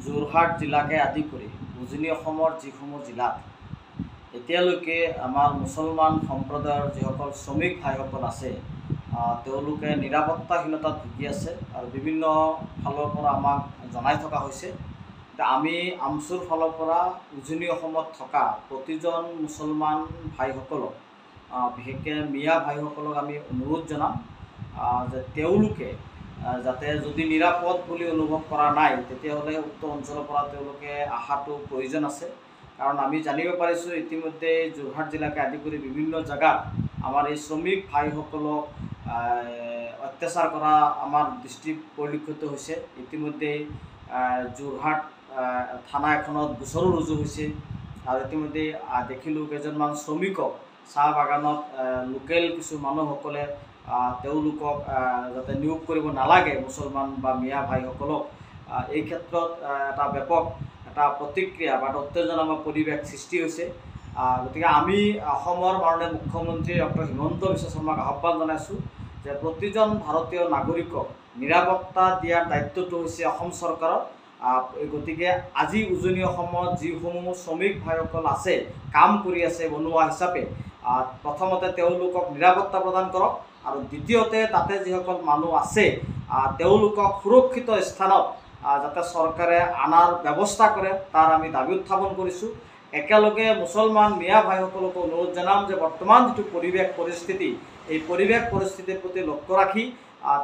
যোৰহাট জিলাকে আদি কৰি উজনি অসমৰ যিসমূহ জিলাত এতিয়ালৈকে আমাৰ মুছলমান সম্প্ৰদায়ৰ যিসকল শ্ৰমিক ভাইসকল আছে তেওঁলোকে নিৰাপত্তাহীনতাত ভুগি আছে আৰু বিভিন্ন ফালৰ পৰা আমাক জনাই থকা হৈছে। আমি আমচুৰ ফালৰ পৰা উজনি অসমত থকা প্ৰতিজন মুছলমান ভাইসকলক বিশেষকৈ মিয়া ভাইসকলক আমি অনুৰোধ জনাম যে তেওঁলোকে যাতে যদি নিৰাপদ বুলি অনুভৱ কৰা নাই তেতিয়াহ'লে উক্ত অঞ্চলৰ পৰা তেওঁলোকে অহাটো প্ৰয়োজন আছে। কাৰণ আমি জানিব পাৰিছোঁ ইতিমধ্যে যোৰহাট জিলাকে আদি কৰি বিভিন্ন জেগাত আমাৰ এই শ্ৰমিক ভাইসকলক অত্যাচাৰ কৰা আমাৰ দৃষ্টিত পৰিলক্ষিত হৈছে। ইতিমধ্যে যোৰহাট থানা এখনত গোচৰো ৰুজু হৈছে আৰু ইতিমধ্যে দেখিলোঁ কেইজনমান শ্ৰমিকক চাহ বাগানত লোকেল কিছু মানুহসকলে তেওঁলোকক যাতে নিয়োগ কৰিব নালাগে মুছলমান বা মিয়া ভাইসকলক, এই ক্ষেত্ৰত এটা ব্যাপক এটা প্ৰতিক্ৰিয়া বা উত্তেজনাময় পৰিৱেশ সৃষ্টি হৈছে। গতিকে আমি অসমৰ মাননীয় মুখ্যমন্ত্ৰী ডক্টৰ হিমন্ত বিশ্ব শৰ্মাক আহ্বান জনাইছোঁ যে প্ৰতিজন ভাৰতীয় নাগৰিকক নিৰাপত্তা দিয়াৰ দায়িত্বটো হৈছে অসম চৰকাৰৰ। গতিকে আজি উজনি অসমত যিসমূহ শ্ৰমিক ভাইসকল আছে, কাম কৰি আছে বনুৱা হিচাপে, প্ৰথমতে তেওঁলোকক নিৰাপত্তা প্ৰদান কৰক আৰু দ্বিতীয়তে তাতে যিসকল মানুহ আছে তেওঁলোকক সুৰক্ষিত স্থানত যাতে চৰকাৰে অনাৰ ব্যৱস্থা কৰে তাৰ আমি দাবী উত্থাপন কৰিছোঁ। একেলগে মুছলমান মিয়া ভাইসকলকো অনুৰোধ জনাম যে বৰ্তমান যিটো পৰিৱেশ পৰিস্থিতি, এই পৰিৱেশ পৰিস্থিতিৰ প্ৰতি লক্ষ্য ৰাখি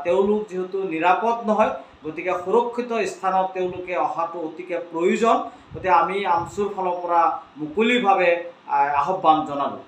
তেওঁলোক যিহেতু নিৰাপদ নহয়, গতিকে সুৰক্ষিত স্থানত তেওঁলোকে অহাটো অতিকে প্ৰয়োজন। গতিকে আমি আমচুৰ ফালৰ পৰা মুকলিভাৱে আহ্বান জনালোঁ।